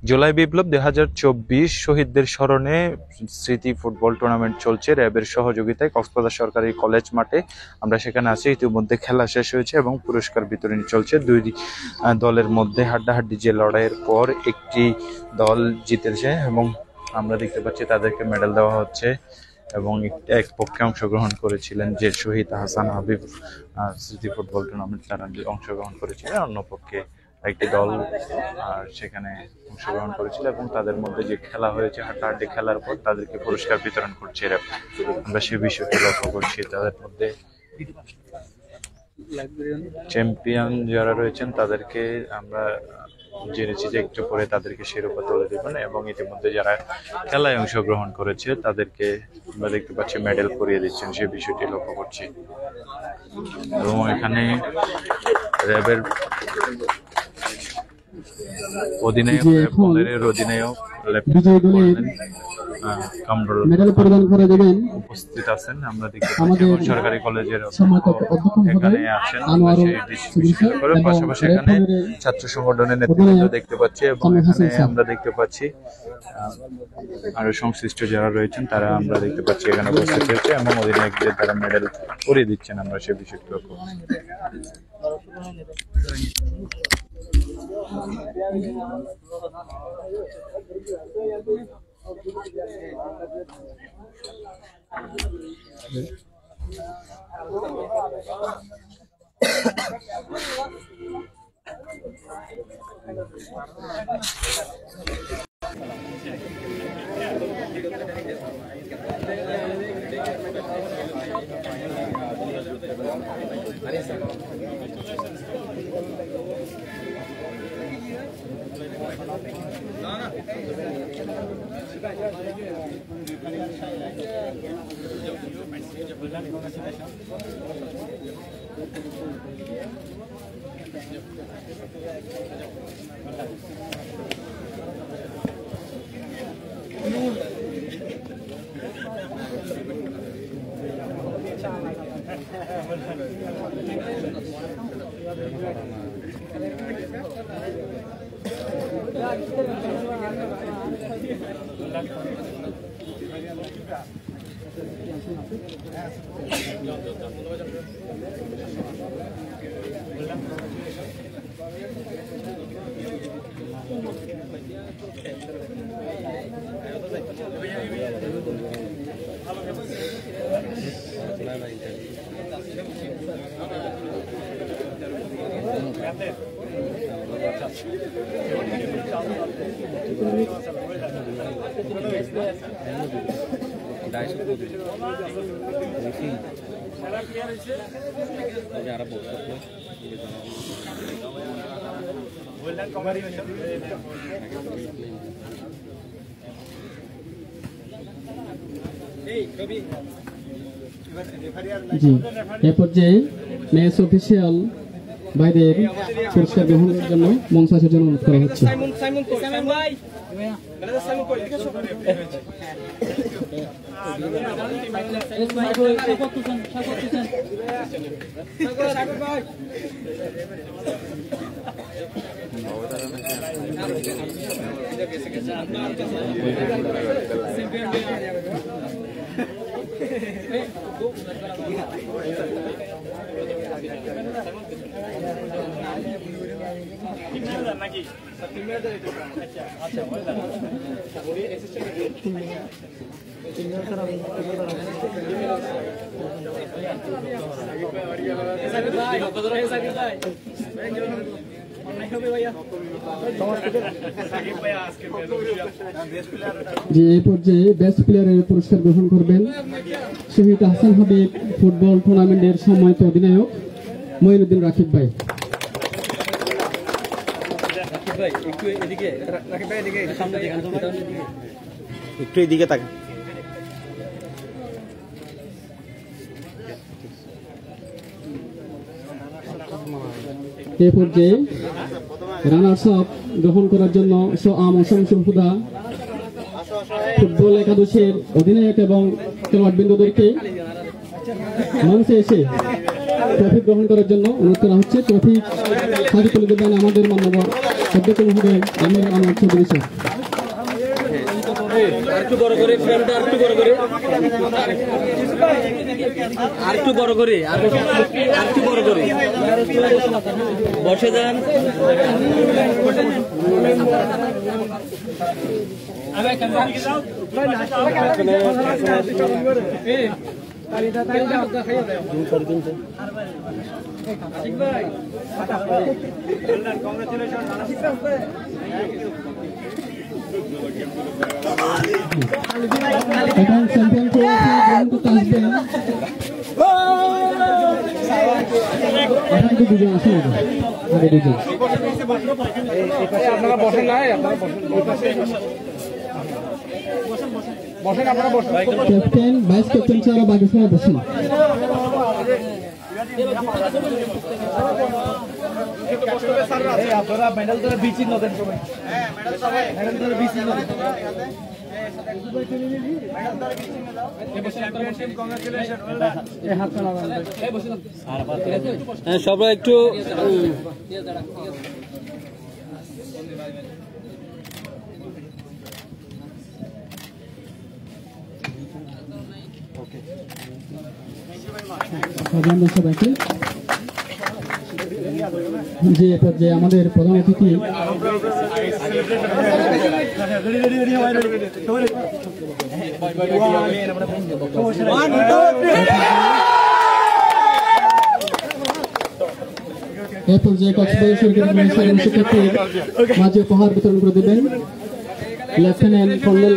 জুলাই বিপ্লব 2024 শহীদদের স্মরণে স্মৃতি ফুটবল টুর্নামেন্ট চলছে র্যাবের সহযোগিতায় কক্সবাজার সরকারি কলেজ মাঠে। আমরা সেখানে আছি। ইতিমধ্যে খেলা শেষ হয়েছে এবং পুরস্কার বিতরণী চলছে। দুই দলের মধ্যে হাড্ডাহাড্ডি যে লড়াইয়ের পর একটি দল জিতেছে এবং আমরা দেখতে পাচ্ছি তাদেরকে মেডেল দেওয়া হচ্ছে। এবং এক পক্ষে অংশগ্রহণ করেছিলেন যে শহীদ হাসান হাবিব স্মৃতি ফুটবল টুর্নামেন্ট তারা অংশগ্রহণ করেছিলেন, অন্য পক্ষে একটি দল সেখানে অংশগ্রহণ করেছিল এবং তাদের মধ্যে যে খেলা হয়েছে হাড্ডাহাড্ডি খেলার পর তাদেরকে পুরস্কার বিতরণ করছে এরা। আমরা সে বিষয়টি লক্ষ্য করছি। তাদের মধ্যে চ্যাম্পিয়ন যারা রয়েছেন তাদেরকে আমরা জেনেছি যে একটু পরে তাদেরকে শিরোপা তুলে দেবেন এবং ইতিমধ্যে যারা খেলায় অংশগ্রহণ করেছে তাদেরকে আমরা দেখতে পাচ্ছি মেডেল পরিয়ে দিচ্ছেন, সে বিষয়টি লক্ষ্য করছি। এবং এখানে র্যাবের অধিনায়ক উপস্থিত আছেন। আমরা দেখতে পাচ্ছি সরকারি কলেজের এখানে আছেন, পাশাপাশি এখানে ছাত্র সংগঠনের নেতৃত্ব দেখতে পাচ্ছি এবং এখানে আমরা দেখতে পাচ্ছি আরো সংশ্লিষ্ট যারা রয়েছেন তারা আমরা দেখতে পাচ্ছি এখানে উপস্থিত হয়েছে এবং অধিনায়কদের তারা মেডেল পরিয়ে দিচ্ছেন। আমরা সে বিষয়টি লক্ষ্য জি এ পর্যায়ে ম্যাচ অফিসিয়াল ভাইদের পুরস্কার গ্রহণের জন্য মঞ্চ আসার জন্য অনুরোধ করা হচ্ছে। যে এই পর্যায়ে বেস্ট প্লেয়ারের পুরস্কার গ্রহণ করবেন শহীদ হাসান হাবিব ফুটবল টুর্নামেন্টের সম্মানিত অধিনায়ক মঈনুদ্দিন রাকিব ভাই। একটু এদিকে তাকান। এ পর্যায়ে রানার্স আপ গ্রহণ করার জন্য হুদা ফুটবল একাদশের অধিনায়ক এবং খেলোয়াড়বৃন্দদেরকে মঞ্চে এসে ট্রফি গ্রহণ করার জন্য অনুরোধ করা হচ্ছে। ট্রফি হাতে তুলে দেবেন আমাদের মাননীয় অধ্যক্ষ মহোদয় আমির আনোয়ার চৌধুরী স্যার। আরেকটু বড় করে ফ্রেমটা আরেকটু বড় করে আরেকটু বড় করে আরেকটু বড় করে বসে যান। এখন চ্যাম্পিয়ন ট্রফি গ্রহণ করতে আসবেন। এখন তো দুজন আসে আগে দুজন। আপনারা বসেন না, আপনারা বসেন আপনারা বসেন। ক্যাপ্টেন ভাইস ক্যাপ্টেন ছাড়া বাকি সবাই বসেন। আপনারা মেডাল ধরে বিচিহ্ন দেন সবাই। মেডাল ধরে বিচিহ্ন দেন। সবাই একটু অভিনন্দন সবাইকে। যে পর্যায়ে আমাদের প্রধান অতিথি এ পর্যায়ে কক্সবাজার সরকারি সাধারণ শিক্ষার্থীর মাঝে উপহার বিতরণ করে দেবেন lieutenant colonel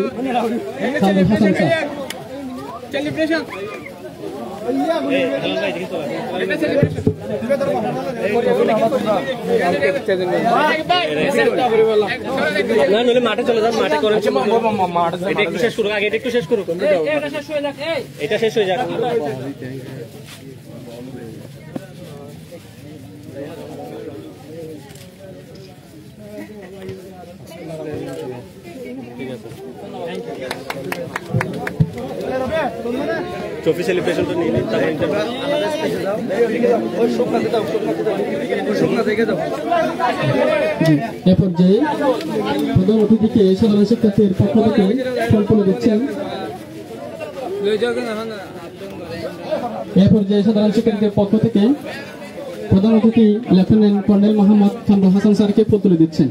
Kamrul Hasan sir. না নইলে মাঠে চলে যান, মাঠে করেন। এটা একটু শেষ করুক, আগে এটা একটু শেষ করুক। এটা শেষ হয়ে যাক। ঠিক আছে, ট্রফি সেলিব্রেশনটা নিয়ে নিন। এ পর্যায়ে প্রধান অতিথিকে সাধারণ শিক্ষার্থীর পক্ষ থেকে ফল তুলে দিচ্ছেন। এ পর্যায়ে সাধারণ শিক্ষার্থীর পক্ষ থেকে প্রধান অতিথি লেফটেন্যান্ট কর্নেল মোহাম্মদ কামরুল হাসান স্যারকে ফল তুলে দিচ্ছেন।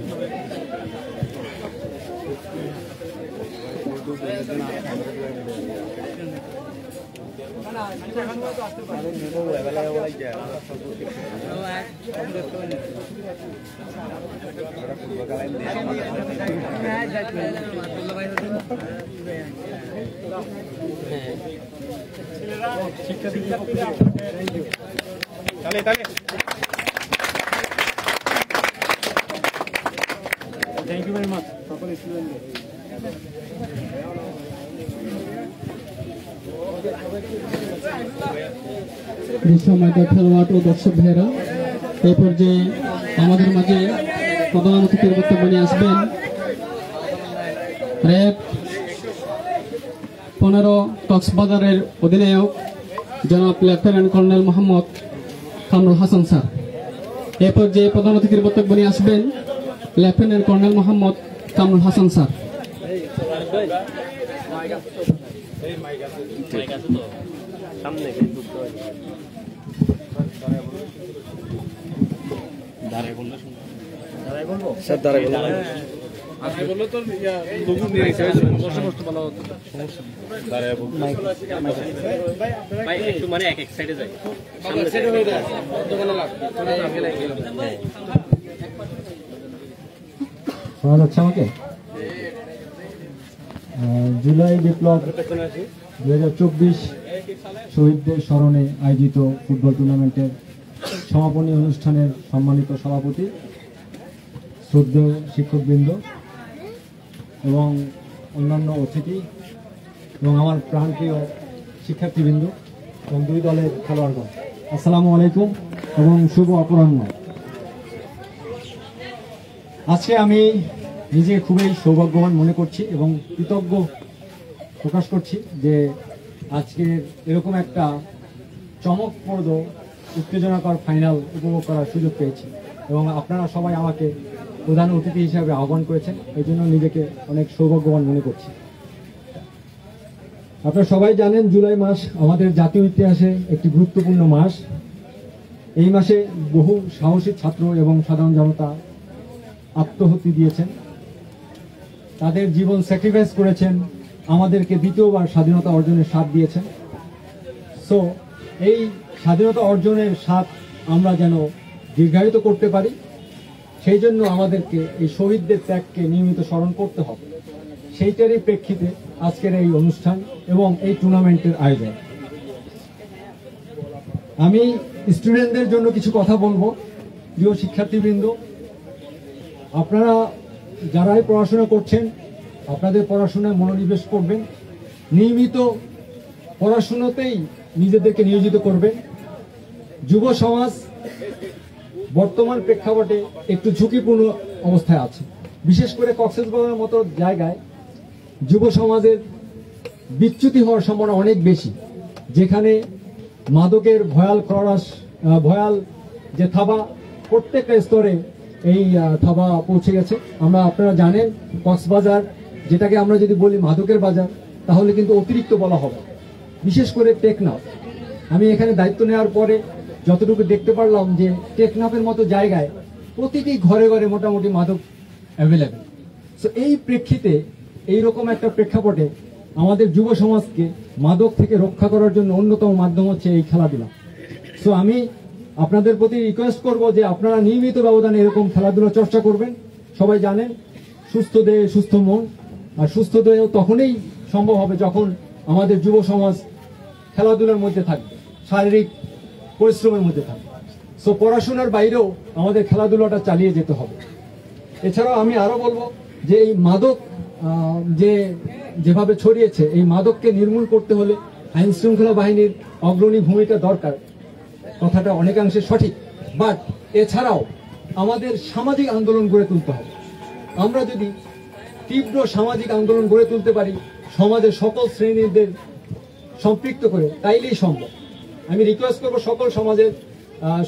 থ্যাংক ইউ ভেরি মাচ সকল স্টুডেন্ট। বিশ্বময় খেলোয়াড় ও দর্শক ভাইয়েরা, এই পর্যায়ে আমাদের মাঝে প্রধান অতিথির বক্তব্য নিয়ে আসবেন র্যাব 15 কক্সবাজারের অধিনায়ক জনাব lieutenant colonel Mohammad Kamrul Hasan sir. এই পর্যায়ে প্রধান অতিথির বক্তব্য নিয়ে আসবেন lieutenant colonel Mohammad Kamrul Hasan sir. সামনে স্যার দাঁড়াই বললো তো দুজন নিয়ে বসে বসতে ভালো হতো। একটু মানে এক সাইডে যাই, সামনে সাইডে হয়ে যায় দোকানে শোনা যাচ্ছে আমাকে? জুলাই বিপ্লব 2024 শহীদদের স্মরণে আয়োজিত ফুটবল টুর্নামেন্টের সমাপনী অনুষ্ঠানের সম্মানিত সভাপতি, শ্রদ্ধেয় শিক্ষকবৃন্দ এবং অন্যান্য অতিথি এবং আমার প্রাণপ্রিয় শিক্ষার্থীবৃন্দ এবং দুই দলের খেলোয়াড়গণ, আসসালামু আলাইকুম এবং শুভ অপরাহ্ন। আজকে আমি নিজেকে খুবই সৌভাগ্যবান মনে করছি এবং কৃতজ্ঞ প্রকাশ করছি যে আজকের এরকম একটা চমকপ্রদ উত্তেজনাকর ফাইনাল উপভোগ করার সুযোগ পেয়েছি এবং আপনারা সবাই আমাকে প্রধান অতিথি হিসাবে আহ্বান করেছেন, এই জন্য নিজেকে অনেক সৌভাগ্যবান মনে করছি। আপনারা সবাই জানেন জুলাই মাস আমাদের জাতীয় ইতিহাসে একটি গুরুত্বপূর্ণ মাস। এই মাসে বহু সাহসী ছাত্র এবং সাধারণ জনতা আত্মহত্যা দিয়েছেন, তাদের জীবন স্যাক্রিফাইস করেছেন, আমাদেরকে দ্বিতীয়বার স্বাধীনতা অর্জনের স্বাদ দিয়েছেন। সো এই স্বাধীনতা অর্জনের স্বাদ আমরা যেন দীর্ঘায়িত করতে পারি, সেই জন্য আমাদেরকে এই শহীদদের ত্যাগকে নিয়মিত স্মরণ করতে হবে। সেইটারই প্রেক্ষিতে আজকের এই অনুষ্ঠান এবং এই টুর্নামেন্টের আয়োজন। আমি স্টুডেন্টদের জন্য কিছু কথা বলবো। প্রিয় শিক্ষার্থীবৃন্দ, আপনারা যারাই পড়াশোনা করছেন আপনাদের পড়াশোনায় মনোনিবেশ করবেন, নিয়মিত পড়াশোনাতেই নিজেদেরকে নিয়োজিত করবেন। যুব সমাজ বর্তমান প্রেক্ষাপটে একটু ঝুঁকিপূর্ণ অবস্থায় আছে, বিশেষ করে কক্সবাজারের মতো জায়গায় যুব সমাজের বিচ্যুতি হওয়ার সম্ভাবনা অনেক বেশি, যেখানে মাদকের ভয়াল যে থাবা প্রত্যেকটা স্তরে এই থাবা পৌঁছে গেছে। আপনারা জানেন কক্সবাজার, যেটাকে আমরা যদি বলি মাদকের বাজার, তাহলে কিন্তু অতিরিক্ত বলা হবে, বিশেষ করে টেকনাফ। আমি এখানে দায়িত্ব নেওয়ার পরে যতটুকু দেখতে পারলাম যে টেকনাফের মতো জায়গায় প্রতিটি ঘরে ঘরে মোটামুটি মাদক অ্যাভেলেবেল। সো এই প্রেক্ষিতে এইরকম একটা প্রেক্ষাপটে আমাদের যুব সমাজকে মাদক থেকে রক্ষা করার জন্য অন্যতম মাধ্যম হচ্ছে এই খেলাধুলা। সো আমি আপনাদের প্রতি রিকোয়েস্ট করব যে আপনারা নিয়মিত ব্যবধানে এরকম খেলাধুলা চর্চা করবেন। সবাই জানেন সুস্থ দেহে সুস্থ মন, আর সুস্থ দেহ তখনই সম্ভব হবে যখন আমাদের যুব সমাজ খেলাধুলার মধ্যে থাকবে, শারীরিক পরিশ্রমের মধ্যে থাকবে। সো পড়াশোনার বাইরেও আমাদের খেলাধুলাটা চালিয়ে যেতে হবে। এছাড়াও আমি আরো বলবো যে এই মাদক যেভাবে ছড়িয়েছে, এই মাদককে নির্মূল করতে হলে আইন শৃঙ্খলা বাহিনীর অগ্রণী ভূমিকা দরকার, কথাটা অনেকাংশে সঠিক। বাট এছাড়াও আমাদের সামাজিক আন্দোলন গড়ে তুলতে হবে। আমরা যদি তীব্র সামাজিক আন্দোলন গড়ে তুলতে পারি সমাজের সকল শ্রেণীদের সম্পৃক্ত করে, তাইলেই সম্ভব। আমি রিকোয়েস্ট করবো সকল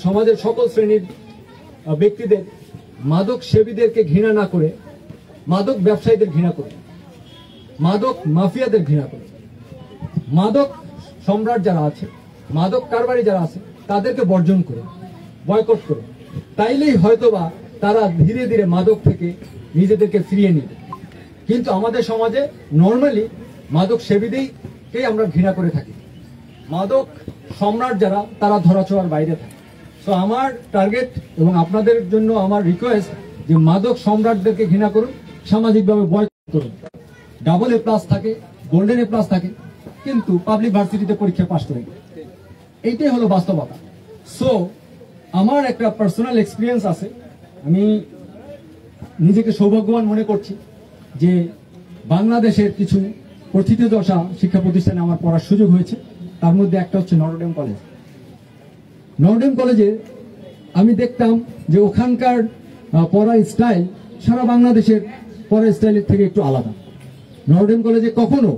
সমাজের সকল শ্রেণীর ব্যক্তিদের মাদক সেবীদেরকে ঘৃণা না করে, মাদক ব্যবসায়ীদের ঘৃণা করে, মাদক মাফিয়াদের ঘৃণা করে, মাদক সম্রাট যারা আছে, মাদক কারবারি যারা আছে, তাদেরকে বর্জন করে, বয়কট করে, তাইলেই হয়তোবা তারা ধীরে ধীরে মাদক থেকে নিজেদেরকে ফিরিয়ে নিবে। কিন্তু আমাদের সমাজে নর্মালি মাদক সেবীদেরকেই আমরা ঘৃণা করে থাকি, মাদক সম্রাট যারা তারা ধরাছোঁয়ার বাইরে থাকে। তো আমার টার্গেট এবং আপনাদের জন্য আমার রিকোয়েস্ট যে মাদক সম্রাটদেরকে ঘৃণা করুন, সামাজিকভাবে বয়কট করুন। AA+ থাকে, গোল্ডেন A+ থাকে, কিন্তু পাবলিক ভার্সিটিতে পরীক্ষা পাশ করে, এইটাই হলো বাস্তবতা। সো আমার একটা পার্সোনাল এক্সপিরিয়েন্স আছে, আমি নিজেকে সৌভাগ্যবান মনে করছি যে বাংলাদেশের কিছু প্রথিতযশা শিক্ষা প্রতিষ্ঠানে আমার পড়ার সুযোগ হয়েছে। তার মধ্যে একটা হচ্ছে নটরডেম কলেজ। নটরডেম কলেজে আমি দেখতাম যে ওখানকার পড়ার স্টাইল সারা বাংলাদেশের পড়ার স্টাইলের থেকে একটু আলাদা। নটরডেম কলেজে কখনো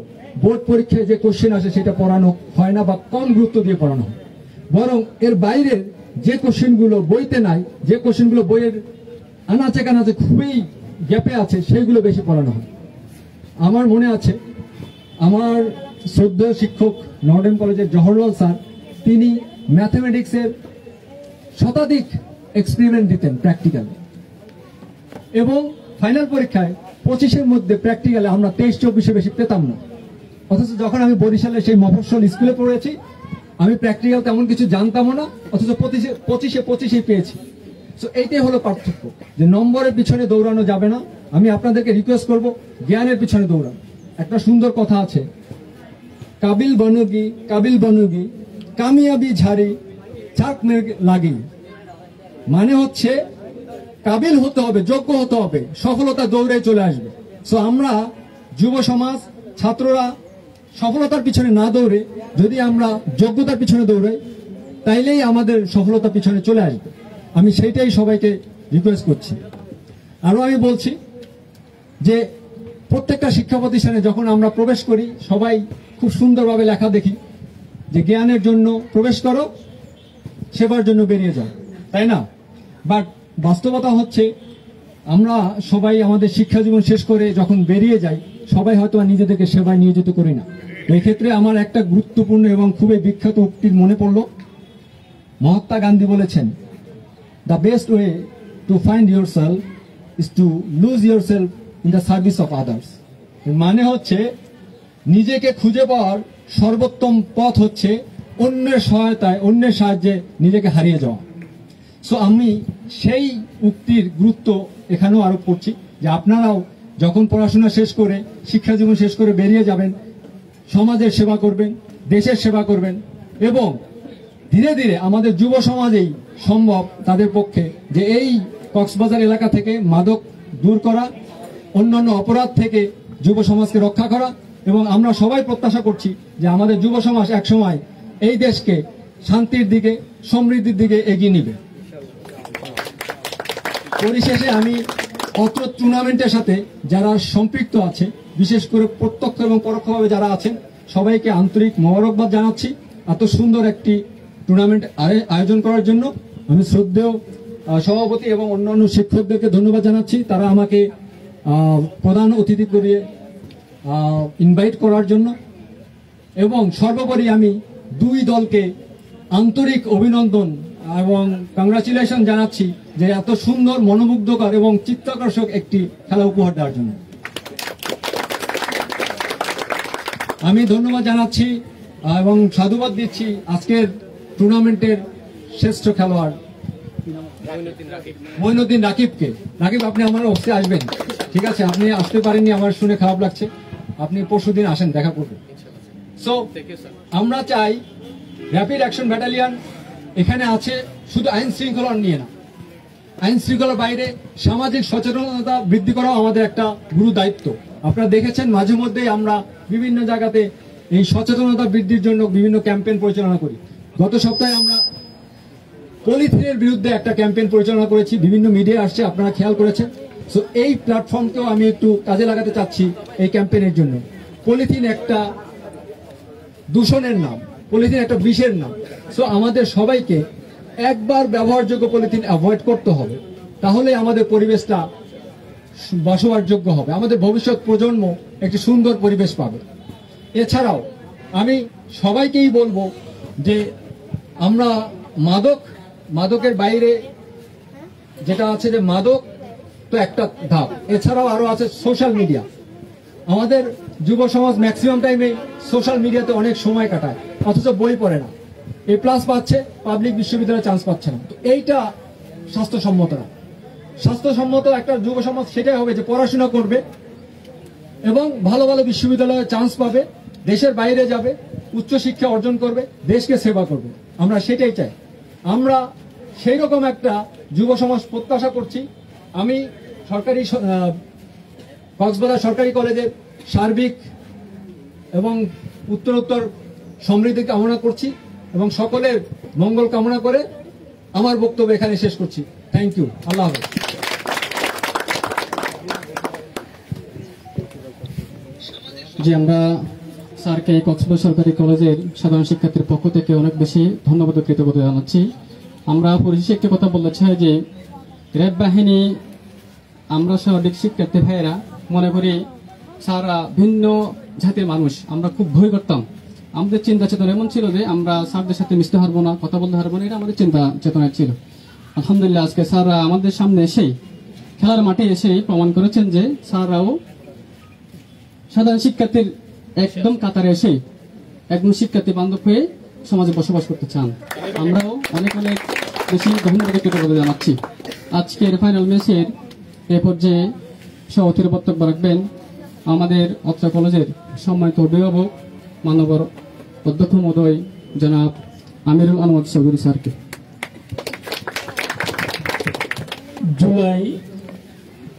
বোর্ড পরীক্ষায় যে কোশ্চেন আসে সেটা পড়ানো হয় না বা কম গুরুত্ব দিয়ে পড়ানো হয়, বরং এর বাইরের যে কোশ্চেনগুলো বইতে নাই, যে কোশ্চেনগুলো বইয়ের আনাচে কানাচে খুবই গ্যাপে আছে, সেইগুলো বেশি পড়ানো হয়। আমার মনে আছে আমার শ্রদ্ধেয় শিক্ষক নটরডেম কলেজের জওহরলাল স্যার, তিনি ম্যাথমেটিক্সের শতাধিক এক্সপেরিমেন্ট দিতেন প্র্যাকটিক্যালে, এবং ফাইনাল পরীক্ষায় 25-এর মধ্যে প্র্যাকটিক্যালে আমরা 23-24 বেশি পেতাম না। অথচ যখন আমি বরিশালে সেই মফস্বল স্কুলে পড়েছি, আমি প্র্যাকটিক্যাল তেমন কিছু জানতামও না, অথচ 25-এ পেয়েছি। সো এইটাই হলো পার্থক্য, যে নম্বরের পিছনে দৌড়ানো যাবে না। আমি আপনাদেরকে রিকোয়েস্ট করব জ্ঞানের পিছনে দৌড়ান। একটা সুন্দর কথা আছে, কাবিল বনুগি কামিয়াবি ঝাড়ি চাক লাগি, মানে হচ্ছে কাবিল হতে হবে, যোগ্য হতে হবে, সফলতা দৌড়ে চলে আসবে। সো আমরা যুব সমাজ, ছাত্ররা সফলতার পিছনে না দৌড়ে যদি আমরা যোগ্যতার পিছনে দৌড়াই, তাইলেই আমাদের সফলতা পিছনে চলে আসবে। আমি সেইটাই সবাইকে রিকোয়েস্ট করছি। আরো আমি বলছি যে প্রত্যেকটা শিক্ষা প্রতিষ্ঠানে যখন আমরা প্রবেশ করি, সবাই খুব সুন্দরভাবে লেখা দেখি যে জ্ঞানের জন্য প্রবেশ করো, সেবার জন্য বেরিয়ে যাও, তাই না? বাট বাস্তবতা হচ্ছে আমরা সবাই আমাদের শিক্ষা জীবন শেষ করে যখন বেরিয়ে যাই, সবাই হয়তো আর নিজেদেরকে সেবায় নিয়োজিত করি না। এই ক্ষেত্রে আমার একটা গুরুত্বপূর্ণ এবং খুবই বিখ্যাত উক্তি মনে পড়লো। মহাত্মা গান্ধী বলেছেন, the best way to find your self is to lose your self in the service of others. মানে হচ্ছে নিজেকে খুঁজে পাওয়ার সর্বোত্তম পথ হচ্ছে অন্যের সহায়তায়, অন্যের সাহায্যে নিজেকে হারিয়ে যাওয়া। সো আমি সেই উক্তির গুরুত্ব এখানেও আরোপ করছি যে আপনারাও যখন পড়াশোনা শেষ করে, শিক্ষা জীবন শেষ করে বেরিয়ে যাবেন, সমাজের সেবা করবেন, দেশের সেবা করবেন এবং ধীরে ধীরে আমাদের যুব সমাজেই সম্ভব তাদের পক্ষে যে এই কক্সবাজার এলাকা থেকে মাদক দূর করা, অন্যান্য অপরাধ থেকে যুব সমাজকে রক্ষা করা। এবং আমরা সবাই প্রত্যাশা করছি যে আমাদের যুব সমাজ একসময় এই দেশকে শান্তির দিকে, সমৃদ্ধির দিকে এগিয়ে নেবে। পরিশেষে আমি অত্র টুর্নামেন্টের সাথে যারা সম্পৃক্ত আছে, বিশেষ করে প্রত্যক্ষ এবং পরোক্ষভাবে যারা আছেন, সবাইকে আন্তরিক মোবারকবাদ জানাচ্ছি এত সুন্দর একটি টুর্নামেন্ট আয়োজন করার জন্য। আমি শ্রদ্ধেয় সভাপতি এবং অন্যান্য শিক্ষকদেরকে ধন্যবাদ জানাচ্ছি, তারা আমাকে প্রধান অতিথি করে ইনভাইট করার জন্য। এবং সর্বোপরি আমি দুই দলকে আন্তরিক অভিনন্দন এবং কংগ্রাচুলেশন জানাচ্ছি যে এত সুন্দর, মনোমুগ্ধকর এবং চিত্তাকর্ষক একটি খেলা উপহার দেওয়ার জন্য। আমি ধন্যবাদ জানাচ্ছি এবং সাধুবাদ দিচ্ছি আজকের টুর্নামেন্টের শ্রেষ্ঠ খেলোয়াড় মঈনুদ্দিন রাকিবকে। রাকিব, আপনি আমার অফিসে আসবেন, ঠিক আছে? আপনি আসতে পারেননি, আমার শুনে খারাপ লাগছে, আপনি পরশুদিন আসেন, দেখা করবেন। সো আমরা চাই র্যাপিড অ্যাকশন ব্যাটালিয়ন এখানে আছে শুধু আইন শৃঙ্খলা নিয়ে না, আইন শৃঙ্খলার বাইরে সামাজিক সচেতনতা বৃদ্ধি করাও আমাদের একটা গুরু দায়িত্ব। আপনারা দেখেছেন মাঝে মধ্যেই আমরা বিভিন্ন জায়গাতে এই সচেতনতা বৃদ্ধির জন্য বিভিন্ন ক্যাম্পেইন পরিচালনা করি। গত সপ্তাহে আমরা পলিথিনের বিরুদ্ধে একটা ক্যাম্পেইন পরিচালনা করেছি, বিভিন্ন মিডিয়া আসছে, আপনারা খেয়াল করেছেন। সো এই প্ল্যাটফর্মকেও আমি একটু কাজে লাগাতে চাচ্ছি এই ক্যাম্পেইনের জন্য। পলিথিন একটা দূষণের নাম, পলিথিন একটা বিষের নাম। সো আমাদের সবাইকে একবার ব্যবহারযোগ্য পলিথিন অ্যাভয়েড করতে হবে, তাহলে আমাদের পরিবেশটা বসবাসযোগ্য হবে, আমাদের ভবিষ্যৎ প্রজন্ম একটি সুন্দর পরিবেশ পাবে। এছাড়াও আমি সবাইকেই বলবো যে আমরা মাদকের বাইরে যেটা আছে, যে মাদক তো একটা ধাপ, এছাড়াও আরো আছে সোশ্যাল মিডিয়া। আমাদের যুব সমাজ ম্যাক্সিমাম টাইমে সোশ্যাল মিডিয়াতে অনেক সময় কাটায়, অথচ বই পড়ে না, এ প্লাস পাচ্ছে, পাবলিক বিশ্ববিদ্যালয়ে চান্স পাচ্ছে না। তো এইটা স্বাস্থ্যসম্মত না। স্বাস্থ্যসম্মত একটা যুব সমাজ সেটাই হবে যে পড়াশোনা করবে এবং ভালো ভালো বিশ্ববিদ্যালয়ে চান্স পাবে, দেশের বাইরে যাবে, উচ্চশিক্ষা অর্জন করবে, দেশকে সেবা করবে। আমরা সেটাই চাই। আমরা সেই রকম একটা যুব সমাজ প্রত্যাশা করছি। আমি কক্সবাজার সরকারি কলেজের সার্বিক এবং উত্তরোত্তর সমৃদ্ধি কামনা করছি এবং সকলের মঙ্গল কামনা করে আমার বক্তব্য এখানে শেষ করছি। Thank you. আল্লাহ হাফেজ। যে আমরা স্যারকে কক্সবাজার সরকারি কলেজের সাধারণ শিক্ষার্থীর পক্ষ থেকে অনেক বেশি ধন্যবাদ ও কৃতজ্ঞতা জানাচ্ছি। আমরা পরিশেষে একটি কথা বলতে চাই যে র্যাব বাহিনী, আমরা স্বাভাবিক শিক্ষার্থী ভাইয়েরা মনে করি সারা ভিন্ন জাতির মানুষ, আমরা খুব ভয় করতাম। আমাদের চিন্তা চেতনা এমন ছিল যে আমরা স্যারদের সাথে মিশতে পারবো না, কথা বলতে পারবো না, এটা আমাদের চিন্তা চেতনা ছিল। আলহামদুলিল্লাহ আজকে স্যাররা আমাদের সামনে এসেই, খেলার মাঠে এসেই প্রমাণ করেছেন যে স্যাররাও সাধারণ শিক্ষার্থীর একদম কাতারে এসেই একদম শিক্ষার্থী বান্ধব হয়ে সমাজে বসবাস করতে চান। আমরাও অনেক অনেক বেশি ধন্যবাদ কৃতজ্ঞতা জানাচ্ছি। আজকের ফাইনাল ম্যাচের এ পর্যায়ে সভাপতির বক্তব্য রাখবেন আমাদের অত্র কলেজের সম্মানিত অভিভাবক, মানবর অধ্যক্ষ মহোদয় জনাব আমিরুল আহমদ চৌধুরী স্যারকে। জুলাই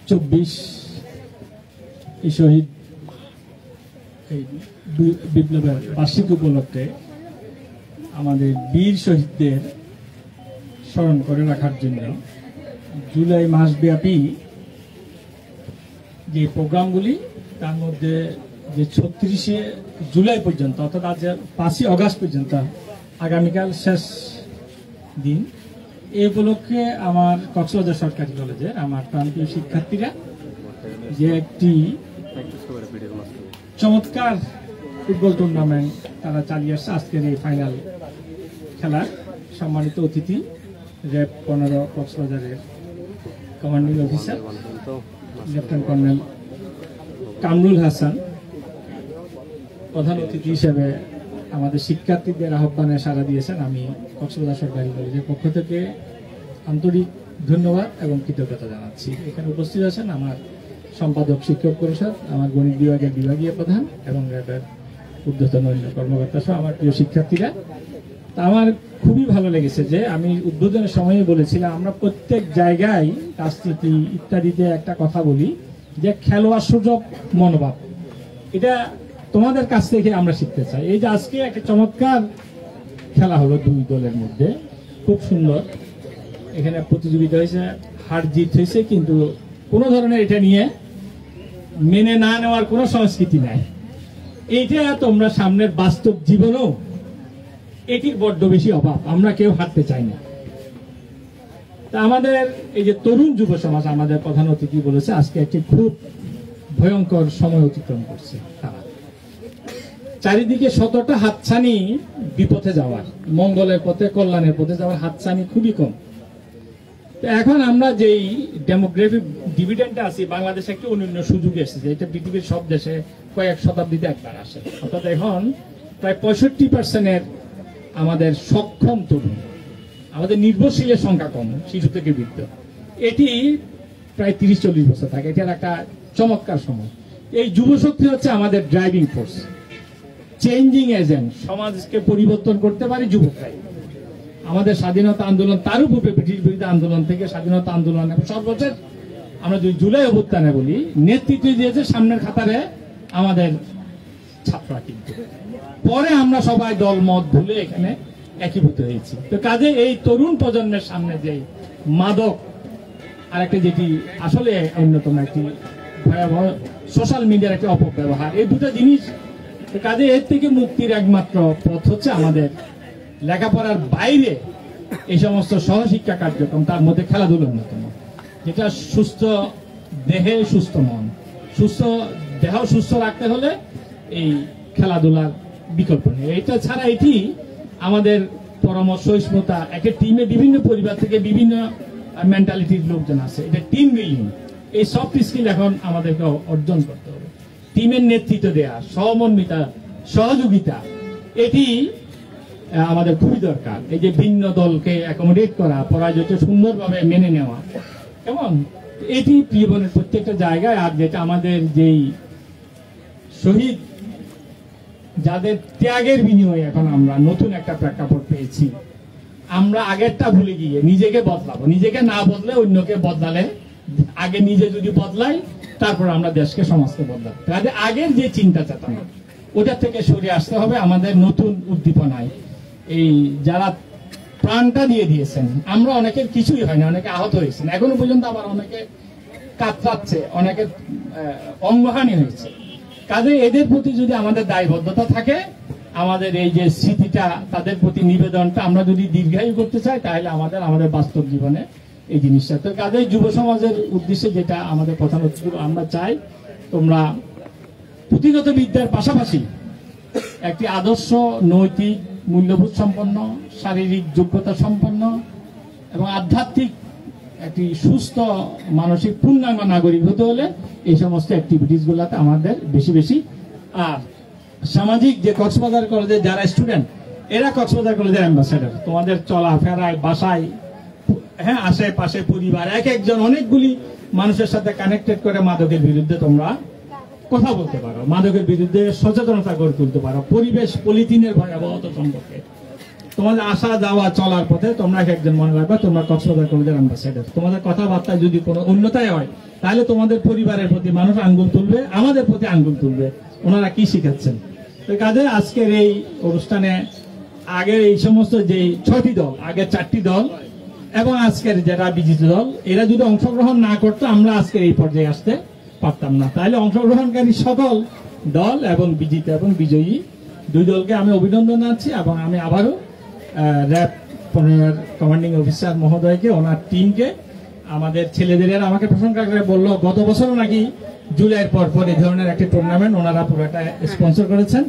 24 এই শহীদ বিপ্লবের বার্ষিকী উপলক্ষে আমাদের বীর শহীদদের স্মরণ করে রাখার জন্য জুলাই মাসব্যাপী যে প্রোগ্রামগুলি, তার মধ্যে যে 36শে জুলাই পর্যন্ত, অর্থাৎ আজ 5ই আগস্ট পর্যন্ত, আগামীকাল শেষ দিন, এই উপলক্ষে আমার কক্সবাজার সরকারি কলেজের আমার প্রান্তীয় শিক্ষার্থীরা যে একটি চমৎকার ফুটবল টুর্নামেন্ট তারা চালিয়ে আসছে, আজকের এই ফাইনাল খেলার সম্মানিত অতিথি র্যাব 15 কক্সবাজারের commanding officer lieutenant colonel Kamrul Hasan প্রধান অতিথি হিসেবে আমাদের শিক্ষার্থীদের আহ্বানে সাড়া দিয়েছেন। আমি কক্সবাজার সরকারি কলেজের পক্ষ থেকে আন্তরিক ধন্যবাদ এবং কৃতজ্ঞতা জানাচ্ছি। এখানে উপস্থিত আছেন আমার সম্পাদক শিক্ষক পরিষদ, আমার গণিত বিভাগের বিভাগীয় প্রধান এবং র্যাবের ঊর্ধ্বতন অন্য কর্মকর্তা সহ আমার প্রিয় শিক্ষার্থীরা। তা আমার খুবই ভালো লেগেছে যে আমি উদ্বোধনের সময়ে বলেছিলাম আমরা প্রত্যেক জায়গায় রাজনীতি ইত্যাদিতে একটা কথা বলি যে খেলোয়াড় সুযোগ মনোভাব, এটা তোমাদের কাছ থেকে আমরা শিখতে চাই। এই যে আজকে একটা চমৎকার খেলা হলো দুই দলের মধ্যে, খুব সুন্দর। এখানে প্রতিযোগিতা হয়েছে, হার জিত হয়েছে, কিন্তু কোনো ধরনের এটা নিয়ে মেনে না নেওয়ার কোনো সংস্কৃতি নাই। এইটা তোমরা সামনের বাস্তব জীবনেও এটির বড্ড বেশি অভাব, আমরা কেউ হারতে চাই না। তা আমাদের এই যে তরুণ যুব সমাজ, আমাদের প্রধান অতিথি বলেছে আজকে একটি খুব ভয়ঙ্কর সময় অতিক্রম করছে তারা। চারিদিকে শতটা হাতছানি বিপথে যাওয়ার, মঙ্গলের পথে কল্যাণের পথে যাওয়ার হাতছানি খুবই কম। এখন আমরা যেই ডেমোগ্রাফিক ডিভিডেন্ডে আছি, বাংলাদেশে একটি অনন্য সুযোগ এসেছে, এটা পৃথিবীর সব দেশে কয়েক শতাব্দীতে একবার আসে। অর্থাৎ এখন প্রায় 65% আমাদের সক্ষম তরুণ, আমাদের নির্ভরশীলের সংখ্যা কম, শিশু থেকে বৃদ্ধ, এটি প্রায় 30-40 বছর থাকে। এটার একটা চমৎকার সময়। এই যুবশক্তি হচ্ছে আমাদের ড্রাইভিং ফোর্স, চেঞ্জিং এজেন্ট। সমাজকে পরিবর্তন করতে পারে যুবকরাই। আমাদের স্বাধীনতা আন্দোলন, তার উপরে ব্রিটিশ বিরোধী আন্দোলন থেকে স্বাধীনতা আন্দোলন, সর্বশেষ আমরা যদি জুলাই অভ্যুত্থানে বলি, নেতৃত্ব দিয়েছে সামনের খাতারে আমাদের ছাত্ররা, কিন্তু পরে আমরা সবাই দল মত ভুলে এখানে একীভূত হয়েছি। তো কাজে এই তরুণ প্রজন্মের সামনে যে মাদক আর একটা, যেটি আসলে অন্যতম একটি ভয়াবহ সোশ্যাল মিডিয়ার একটি অপব্যবহার, এই দুটো জিনিস, কাজে এর থেকে মুক্তির একমাত্র পথ হচ্ছে আমাদের লেখাপড়ার বাইরে এই সমস্ত সহশিক্ষা কার্যক্রম, তার মধ্যে খেলাধুলা অন্যতম, যেটা সুস্থ দেহে সুস্থ মন, সুস্থ দেহ সুস্থ রাখতে হলে এই খেলাধুলার বিকল্প নেই। এটা ছাড়া এটি আমাদের পরামর্শ, সহিষ্ণুতা, একটা টিমে বিভিন্ন পরিবার থেকে বিভিন্ন মেন্টালিটির লোকজন আছে, এটা টিম বিল্ডিং, এই সফট স্কিল এখন আমাদেরকে অর্জন করতে হবে। টিমের নেতৃত্ব দেয়া, সমন্বিতা, সহযোগিতা, এটি আমাদের খুবই দরকার। এই যে ভিন্ন দলকে অ্যাকোমোডেট করা, পরাজয়কে সুন্দরভাবে মেনে নেওয়া, কেমন এটি জীবনের প্রত্যেকটা জায়গায়। আর যেটা আমাদের যেই শহীদ, যাদের ত্যাগের বিনিময়ে এখন আমরা নতুন একটা প্রেক্ষাপট পেয়েছি, আমরা আগেরটা ভুলে গিয়ে নিজেকে বদলাবো, নিজেকে না বদলে অন্যকে বদলালে, আগে নিজে যদি বদলাই তারপর আমরা দেশকে, সমাজকে বদলাবো। তাহলে আগের যে চিন্তা চেতনা, ওটা থেকে সরে আসতে হবে। আমাদের নতুন উদ্দীপনায় এই যারা প্রাণটা দিয়ে দিয়েছেন, আমরা অনেকের কিছুই হয় না, অনেকে আহত হয়েছেন, এখনো পর্যন্ত আবার অনেকে কাতরাচ্ছে, অনেকের অঙ্গহানি হয়েছে। কাজে এদের প্রতি যদি আমাদের দায়বদ্ধতা থাকে, আমাদের এই যে স্মৃতিটা, তাদের প্রতি নিবেদনটা আমরা যদি দীর্ঘায়ু করতে চাই, তাহলে আমাদের বাস্তব জীবনে এই জিনিসটা। তো কাজে যুব সমাজের উদ্দেশ্যে যেটা আমাদের প্রধান হচ্ছে, আমরা চাই তোমরা পুঁথিগত বিদ্যার পাশাপাশি একটি আদর্শ, নৈতিক মূল্যবোধ সম্পন্ন, শারীরিক যোগ্যতা সম্পন্ন এবং আধ্যাত্মিক একটি সুস্থ মানসিক পূর্ণাঙ্গ নাগরিক হতে হলে এই সমস্ত অ্যাক্টিভিটিস গুলাতে আমাদের বেশি বেশি। আর সামাজিক যে কক্সবাজার কলেজের যারা স্টুডেন্ট, এরা কক্সবাজার কলেজের অ্যাম্বাসেডর। তোমাদের চলাফেরায়, বাসায়, হ্যাঁ, আশেপাশে পরিবার, এক একজন অনেকগুলি মানুষের সাথে কানেক্টেড করে মাদকের বিরুদ্ধে তোমরা কথা বলতে পারো, মাদকের বিরুদ্ধে সচেতনতা গড়ে তুলতে পারো, পরিবেশ পলিথিনের ভয়াবহতা সম্পর্কে তোমাদের আসা যাওয়া চলার পথে তোমরা একজন মনে রাখবে তোমরা কক্সবাজার কলেজের অ্যাম্বাসেডর। তোমাদের কথাবার্তায় যদি কোনো উন্নতাই হয়, তাহলে তোমাদের পরিবারের প্রতি মানুষ আঙ্গুল তুলবে, আমাদের প্রতি আঙ্গুল তুলবে, ওনারা কি শিখাচ্ছেন। তো কাজে আজকের এই অনুষ্ঠানে আগের এই সমস্ত যে 6টি দল, আগের 4টি দল এবং আজকের যারা বিজেপি দল, এরা যদি অংশগ্রহণ না করতো, আমরা আজকের এই পর্যায়ে আসতে পারতাম না। তাহলে অংশগ্রহণকারী সকল দল এবং বিজেতা এবং বিজয়ী দুই দলকে আমি অভিনন্দন জানাচ্ছি এবং আমি আবারও র্যাব পনেরোর কমান্ডিং অফিসার মহোদয়কে, ওনার টিমকে, আমাদের ছেলেদের আমাকে প্রশংসা করে বললো গত বছরও নাকি জুলাইয়ের পর এই ধরনের একটি টুর্নামেন্ট ওনারা পুরোটা স্পন্সর করেছেন।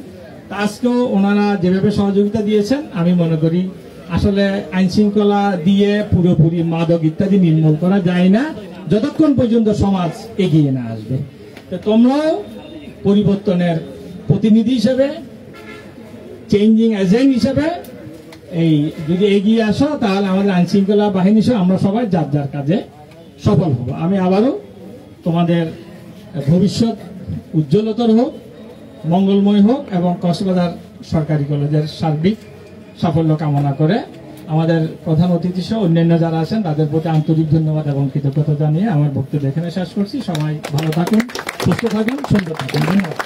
তা আজকেও ওনারা যেভাবে সহযোগিতা দিয়েছেন, আমি মনে করি আসলে আইন শৃঙ্খলা দিয়ে পুরোপুরি মাদক ইত্যাদি নির্মূল করা যায় না যতক্ষণ পর্যন্ত সমাজ এগিয়ে না আসবে। তো তোমরাও পরিবর্তনের প্রতিনিধি হিসেবে, চেঞ্জিং এজেন্ট হিসেবে এই যদি এগিয়ে আসো, তাহলে আমাদের আইন শৃঙ্খলা বাহিনী সহ আমরা সবাই যার যার কাজে সফল হব। আমি আবারও তোমাদের ভবিষ্যৎ উজ্জ্বলতর হোক, মঙ্গলময় হোক এবং কক্সবাজার সরকারি কলেজের সার্বিক সাফল্য কামনা করে আমাদের প্রধান অতিথি সহ অন্যান্য যারা আছেন তাদের প্রতি আন্তরিক ধন্যবাদ এবং কৃতজ্ঞতা জানিয়ে আমার বক্তব্য এখানে শেষ করছি। সবাই ভালো থাকুন, সুস্থ থাকুন, সুন্দর থাকুন। ধন্যবাদ।